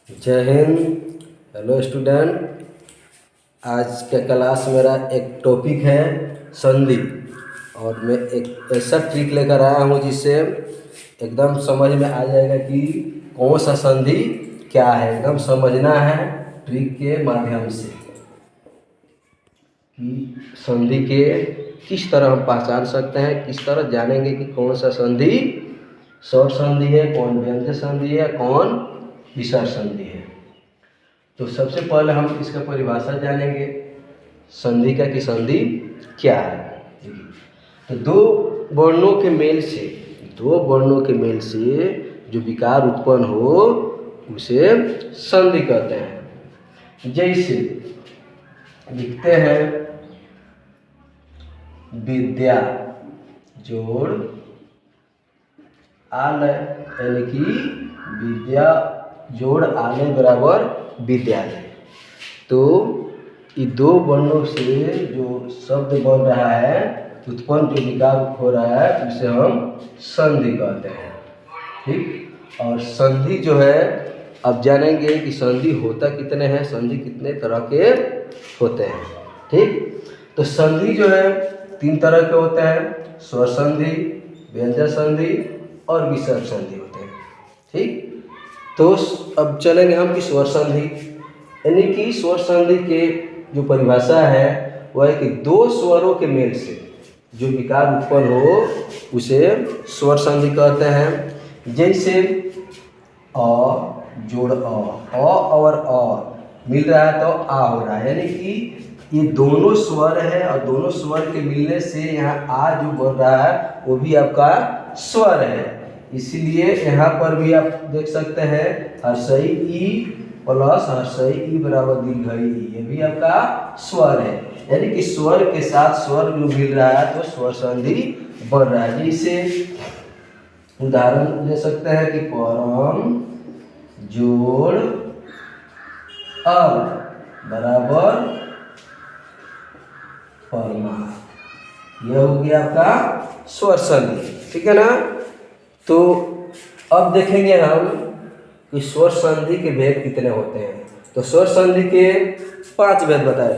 जय Hind. Hello student. आज का क्लास मेरा एक टॉपिक है संधि, और मैं एक ऐसा ट्रिक लेकर आया हूँ जिससे एकदम समझ में आ जाएगा कि कौन सा संधि क्या है। एकदम समझना है ट्रिक के माध्यम से कि संधि के किस तरह हम पहचान सकते हैं, किस तरह जानेंगे कि कौन सा संधि स्वर्ण संधि है, कौन व्यंजक संधि है, कौन विसर्ग संधि है। तो सबसे पहले हम इसका परिभाषा जानेंगे संधि का कि संधि क्या है। तो दो वर्णों के मेल से जो विकार उत्पन्न हो उसे संधि कहते हैं। जैसे लिखते हैं विद्या जोड़ आलय, यानी कि विद्या जोड़ आलय बराबर विद्यालय। तो ये दो वर्णों से जो शब्द बन रहा है, उत्पन्न जो विकार हो रहा है, उसे हम संधि कहते हैं। ठीक। और संधि जो है, अब जानेंगे कि संधि होता कितने हैं, संधि कितने तरह के होते हैं। ठीक। तो संधि जो है 3 तरह के होते हैं, स्वर संधि, व्यंजक संधि और विसर्ग संधि होते हैं। ठीक। तो अब चलेंगे हम कि स्वर संधि, यानी कि स्वर संधि के जो परिभाषा है वह है कि दो स्वरों के मेल से जो विकार उत्पन्न हो उसे स्वर संधि कहते हैं। जैसे अ जोड़ अ और अ मिल रहा है तो आ हो रहा है, यानी कि ये दोनों स्वर है और दोनों स्वर के मिलने से यहाँ आ जो बोल रहा है वो भी आपका स्वर है। इसीलिए यहाँ पर भी आप देख सकते हैं हर्षई ई प्लस हर्षई ई बराबर दीर्घई ई, ये भी आपका स्वर है। यानी कि स्वर के साथ स्वर जो मिल रहा है तो स्वर संधि बन रहा है। जैसे उदाहरण ले सकते हैं कि परम जोड़ अब बराबर परमा, यह हो गया आपका स्वर संधि। ठीक है ना। तो अब देखेंगे हम कि स्वर संधि के भेद कितने होते हैं। तो स्वर संधि के 5 भेद बताए,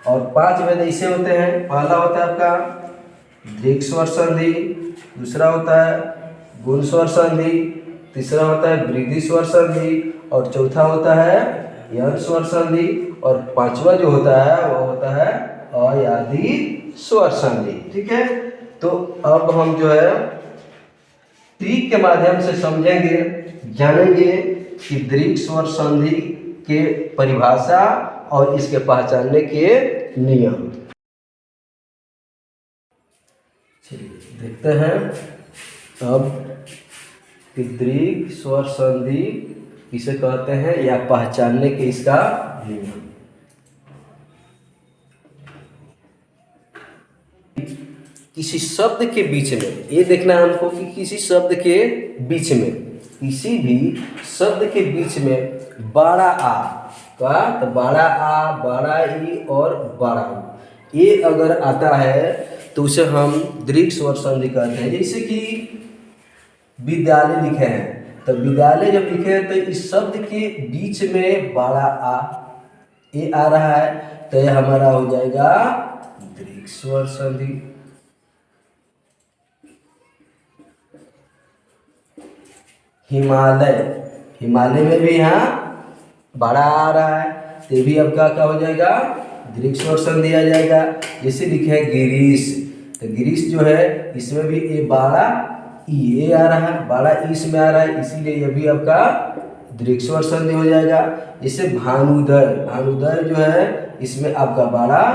और 5 भेद ऐसे होते हैं। पहला होता है आपका दीर्घ स्वर संधि, दूसरा होता है गुण स्वर संधि, तीसरा होता है वृद्धि स्वर संधि, और चौथा होता है यंग स्वर संधि, और 5वां जो होता है वो होता है अयादी स्वर संधि। ठीक है। तो अब हम जो है ट्रिक के माध्यम से समझेंगे, जानेंगे कि दीर्घ स्वर संधि के परिभाषा और इसके पहचानने के नियम। चलिए देखते हैं अब कि दीर्घ स्वर संधि किसे कहते हैं या पहचानने के इसका नियम। किसी शब्द के बीच में, ये देखना है हमको कि किसी शब्द के बीच में, किसी भी शब्द के बीच में बड़ा आ का, तो बड़ा आ, बड़ा ई और बड़ा ऊ, ये अगर आता है तो उसे हम दीर्घ स्वर संधि कहते हैं। जैसे कि विद्यालय लिखे हैं, तो विद्यालय जब लिखे हैं तो इस शब्द के बीच में बड़ा आ ये आ रहा है, तो यह हमारा हो जाएगा दीर्घ स्वर संधि। हिमालय, हिमालय में भी यहाँ बड़ा आ रहा है, तो भी आपका क्या हो जाएगा दीर्घ स्वर संधि आ जाएगा। जैसे लिखे है गिरीश, तो गिरीश जो है इसमें भी ये बड़ा ई आ रहा है, बड़ा ई इसमें आ रहा है, इसीलिए ये भी आपका दीर्घ स्वर संधि हो जाएगा। जैसे भानुदय, भानुदय जो है इसमें आपका बड़ा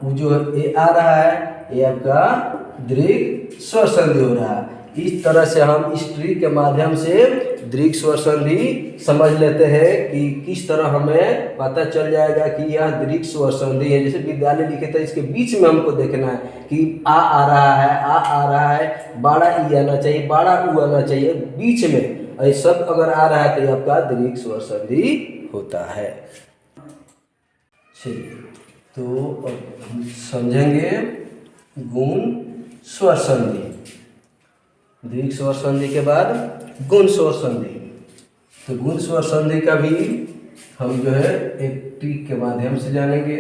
ऊ जो ये आ रहा है, ये आपका दीर्घ स्वर संधि हो रहा है। इस तरह से हम इस ट्रिक के माध्यम से दीर्घ स्वर संधि समझ लेते हैं कि किस तरह हमें पता चल जाएगा कि यह दीर्घ स्वर संधि है। जैसे विद्यालय लिखे थे, इसके बीच में हमको देखना है कि आ रहा है, आ रहा है, बड़ा ई आना चाहिए, बड़ा ऊ आना चाहिए, बीच में ये सब अगर आ रहा है तो आपका दीर्घ स्वर संधि होता है। चलिए तो अब हम समझेंगे गुण स्वर संधि। दीर्घ स्वर संधि के बाद गुण स्वर संधि। तो गुण स्वर संधि का भी हम जो है एक ट्रिक के माध्यम से जानेंगे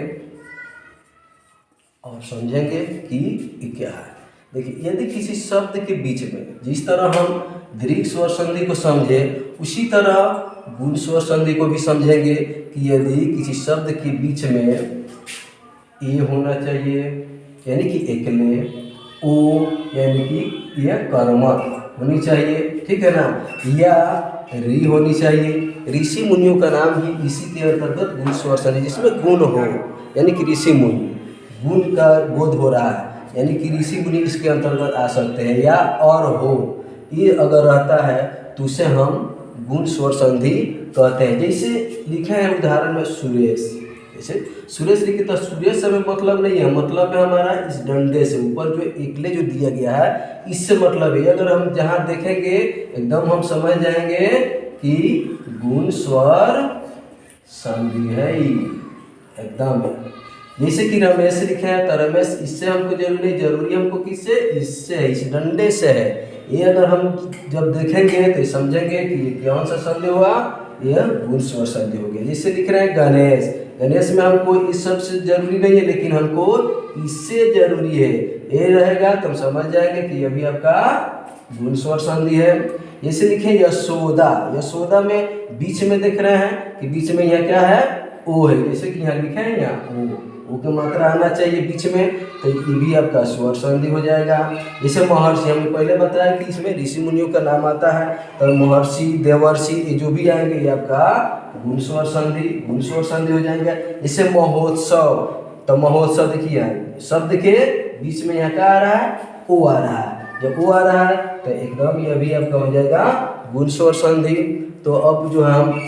और समझेंगे कि ये क्या है। देखिए, यदि किसी शब्द के बीच में जिस तरह हम दीर्घ स्वर संधि को समझे, उसी तरह गुण स्वर संधि को भी समझेंगे कि यदि किसी शब्द के बीच में ए होना चाहिए यानी कि एकले, ओ यानी कि यह कर्मक होनी चाहिए, ठीक है ना, या री होनी चाहिए। ऋषि मुनियों का नाम भी इसी के अंतर्गत गुण स्वर संधि, जिसमें गुण हो यानी कि ऋषि मुनि, गुण का बोध हो रहा है यानी कि ऋषि मुनि इसके अंतर्गत आ सकते हैं, या और हो ये अगर रहता है तो उसे हम गुण स्वर संधि कहते हैं। जैसे लिखा है उदाहरण में सुरेश, जैसे सुरेश लिखे तो सुरेश से हमें मतलब नहीं है, मतलब है हमारा इस डंडे से ऊपर जो एकले जो दिया गया है इससे मतलब है। अगर हम जहाँ देखेंगे एकदम हम समझ जाएंगे कि गुण स्वर संधि है एकदम। जैसे कि रमेश लिखे हैं तो रमेश इससे हमको जरूरी नहीं, जरूरी हमको किससे, इससे है, इस डंडे से है। ये अगर हम जब देखेंगे तो समझेंगे कि ये कौन सा संधि हुआ, यह गुण स्वर संधि हो गया। जैसे लिख रहे हैं गणेश, गणेश में हमको इस सब से जरूरी नहीं है, लेकिन हमको इससे जरूरी है। ये रहेगा तो हम समझ जाएंगे कि यह भी आपका गुण स्वर संधि है। जैसे लिखे यशोदा, यशोदा में बीच में देख रहे हैं कि बीच में यह क्या है, ओ है, जैसे कि यहाँ लिखे हैं यहाँ ओ की मात्रा आना चाहिए बीच में, तो ये भी आपका स्वर संधि हो जाएगा। जैसे महर्षि, हमने पहले बताया कि इसमें ऋषि मुनियों का नाम आता है, तो महर्षि, देवर्षि ये जो भी आएंगे ये आपका गुण स्वर संधि, गुण स्वर संधि हो जाएंगे। जैसे महोत्सव, तो महोत्सव देखिए शब्द के बीच में यहाँ क्या आ रहा है, ओ आ रहा है। जब ओ आ रहा है तो एकदम यह भी आपका हो जाएगा गुण स्वर संधि। तो अब जो हम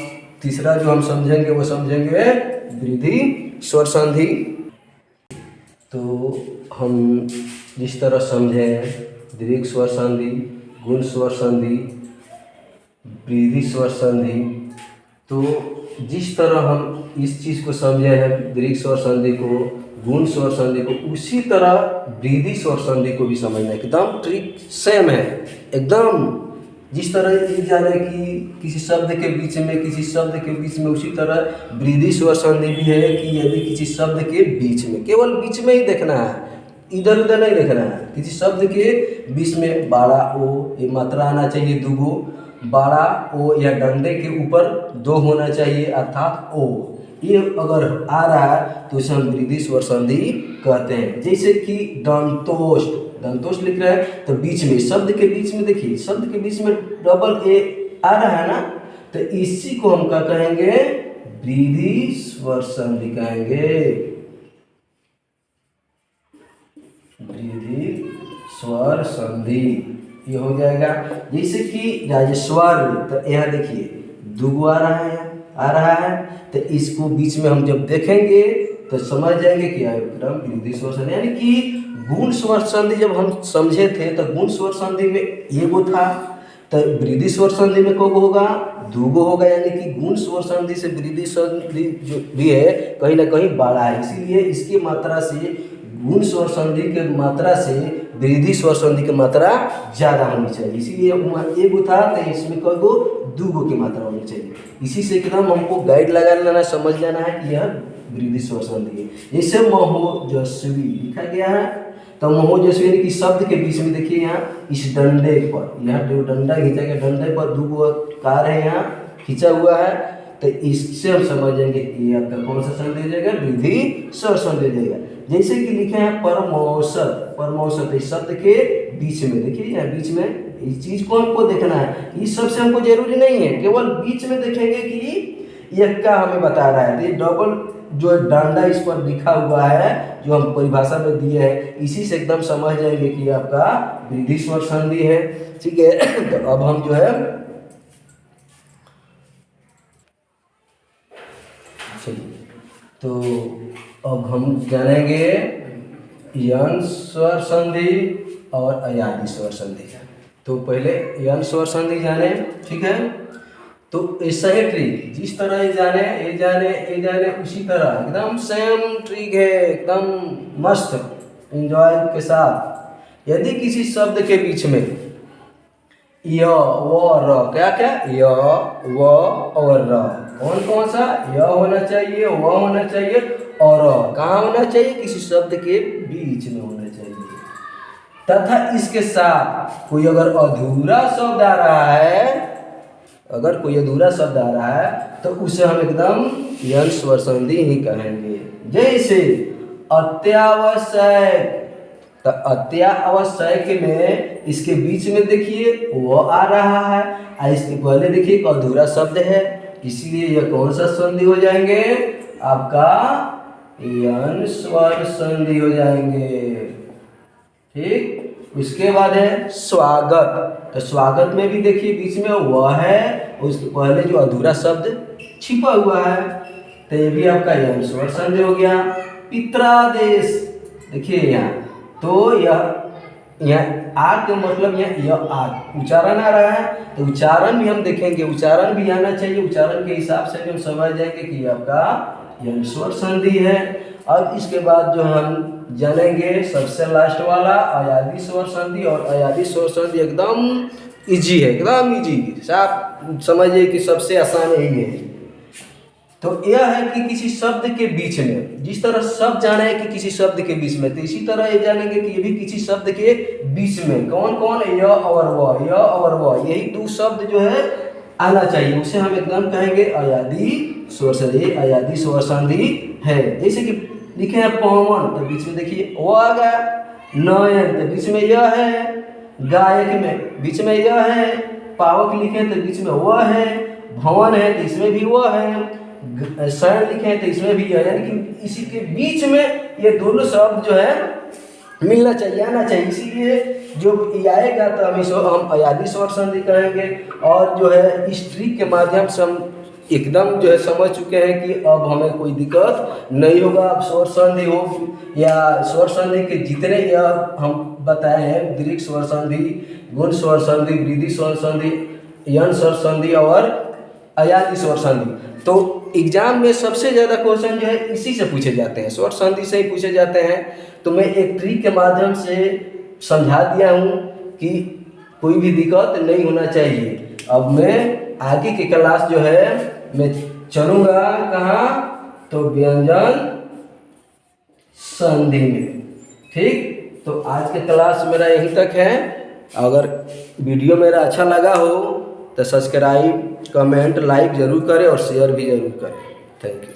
तीसरा जो हम समझेंगे वो समझेंगे वृद्धि स्वर संधि। तो हम जिस तरह समझे दीर्घ स्वर संधि, गुण स्वर संधि, वृद्धि स्वर संधि, तो जिस तरह हम इस चीज़ को समझे हैं दीर्घ स्वर संधि को, गुण स्वर संधि को, उसी तरह वृद्धि स्वर संधि को भी समझना है। एकदम ट्रिक सेम है एकदम। जिस तरह ये जाने कि किसी शब्द के बीच में, किसी शब्द के बीच में, उसी तरह वृद्धि स्वर संधि भी है कि यदि किसी शब्द के बीच में, केवल बीच में ही देखना है, इधर उधर नहीं देखना है। किसी शब्द के बीच में बाड़ा ओ ये मात्रा आना चाहिए, दुगो बाड़ा ओ या डंडे के ऊपर दो होना चाहिए अर्थात ओ, ये अगर आ रहा है तो इसे हम वृद्धि स्वर संधि कहते हैं। जैसे कि दंतोष्ट, दंतोष्ट लिख रहे हैं तो बीच में, शब्द के बीच में देखिए, शब्द के बीच में डबल ए आ रहा है ना, तो इसी को हम क्या कहेंगे, वृद्धि स्वर संधि कहेंगे, वृद्धि स्वर संधि ये हो जाएगा। जैसे कि राजेश्वर, तो यहाँ देखिए दुगो आ रहा है, तो इसको बीच में हम जब देखेंगे तो समझ जाएंगे कि एकदम वृद्धि स्वर संधि। यानी कि गुण स्वर संधि जब हम समझे थे तो गुण स्वर संधि में एगो था, तो वृद्धि स्वर संधि में कब होगा, दूगो होगा। यानी कि गुण स्वर संधि से वृद्धि संधि जो भी है कहीं ना कहीं बड़ा है, इसीलिए इसकी मात्रा से, गुण स्वर संधि के मात्रा से वृद्धि स्वर संधि की मात्रा ज़्यादा होनी चाहिए। इसीलिए एगो था तो इसमें कईगो, दूगो की मात्रा होनी चाहिए। इसी से एकदम हमको गाइड लगा लेना, समझ लेना है कि यह वृद्धि स्वर संधि है। जैसे महोजस्वी लिखा गया है, तो महोजस्वी यानी कि शब्द के बीच में देखिए यहाँ इस डंडे पर, यहाँ जो डंडा खींचा गया, डंडे पर दूगो कार है यहाँ खींचा हुआ है, तो इससे हम समझ जाएंगे कि आपका कौन सा संधि हो जाएगा, वृद्धि स्वर संधि हो जाएगा। जैसे कि लिखे हैं परमौषध, परमौषध इस शब्द के बीच में देखिए, यहाँ बीच में इस चीज को हमको देखना है, इस सबसे हमको जरूरी नहीं है, केवल बीच में देखेंगे कि यह क्या हमें बता रहा है। डबल जो डंडा इस पर लिखा हुआ है जो हम परिभाषा में दिए हैं, इसी से एकदम समझ जाएंगे कि आपका वृद्धि स्वर संधि है, ठीक है। तो अब हम जो है तो अब हम जानेंगे यन स्वर संधि और अयादि स्वर संधि। तो पहले यन स्वर संधि जाने, ठीक है। तो ऐसा ही ट्रिक, जिस तरह ये जाने उसी तरह एकदम सेम ट्रिक है, एकदम मस्त एंजॉय के साथ। यदि किसी शब्द के बीच में य व र, क्या क्या, य व और र। कौन कौन सा, य होना चाहिए, व होना चाहिए और र कहाँ होना चाहिए, किसी शब्द के बीच में होना चाहिए। तथा इसके साथ कोई अगर अधूरा शब्द आ रहा है, अगर कोई अधूरा शब्द आ रहा है तो उसे हम एकदम यन स्वर संधि ही कहेंगे। जैसे अत्यावश्यक, तो अत्यावश्यक में इसके बीच में देखिए वो आ रहा है और इसके पहले देखिए एक अधूरा शब्द है, इसीलिए यह कौन सा संधि हो जाएंगे, आपका यन स्वर संधि हो जाएंगे। ठीक, उसके बाद है स्वागत। तो स्वागत में भी देखिए बीच में वह है, उसके पहले जो अधूरा शब्द छिपा हुआ है, तो ये भी आपका यन स्वर संधि हो गया। पित्रादेश, देखिए यहाँ, तो यह आ के मतलब यह आ उच्चारण आ रहा है, तो उच्चारण भी हम देखेंगे, उच्चारण भी आना चाहिए, उच्चारण के हिसाब से भी हम समझ जाएंगे कि आपका यन स्वर संधि है। अब इसके बाद जो हम जानेंगे सबसे लास्ट वाला अयादी स्वर संधि, और अयादी स्वर संधि एकदम इजी है, एकदम इजी, आप समझिए कि सबसे आसान यही है। तो यह है कि किसी शब्द के बीच में, जिस तरह शब्द जाना है कि किसी शब्द के बीच में, तो इसी तरह ये जानेंगे कि ये भी किसी शब्द के बीच में कौन कौन, य और व, य और व, यही दो शब्द जो है आना चाहिए, उसे हम एकदम कहेंगे अयादी स्वर संधि, अयादी स्वर संधि है। जैसे कि लिखे हैं पवन, तो बीच में देखिए वो आ गया, नयन तो बीच में यह है, गायक में बीच में यह है, पावक लिखे तो बीच में वह है, भवन है तो इसमें भी वह है, शरण लिखे हैं तो इसमें भी है, यानी कि इसी के बीच में ये दोनों शब्द जो है मिलना चाहिए, आना चाहिए, इसीलिए जो ये आएगा तो हम अयादी स्वर संधि कहेंगे। और जो है इस ट्रिक के माध्यम से हम एकदम जो है समझ चुके हैं कि अब हमें कोई दिक्कत नहीं होगा। अब स्वर संधि हो या स्वर संधि के जितने यह हम बताए हैं, दीर्घ स्वर संधि, गुण स्वर संधि, वृद्धि स्वर संधि, यन स्वर संधि और अयादी स्वर संधि, तो एग्जाम में सबसे ज़्यादा क्वेश्चन जो है इसी से पूछे जाते हैं, स्वर संधि से ही पूछे जाते हैं। तो मैं एक ट्रिक के माध्यम से समझा दिया हूँ कि कोई भी दिक्कत नहीं होना चाहिए। अब मैं आगे की क्लास जो है मैं चलूँगा कहाँ, तो व्यंजन संधि में। ठीक, तो आज के क्लास मेरा यहीं तक है। अगर वीडियो मेरा अच्छा लगा हो तो सब्सक्राइब, कमेंट, लाइक ज़रूर करें और शेयर भी ज़रूर करें। Thank you.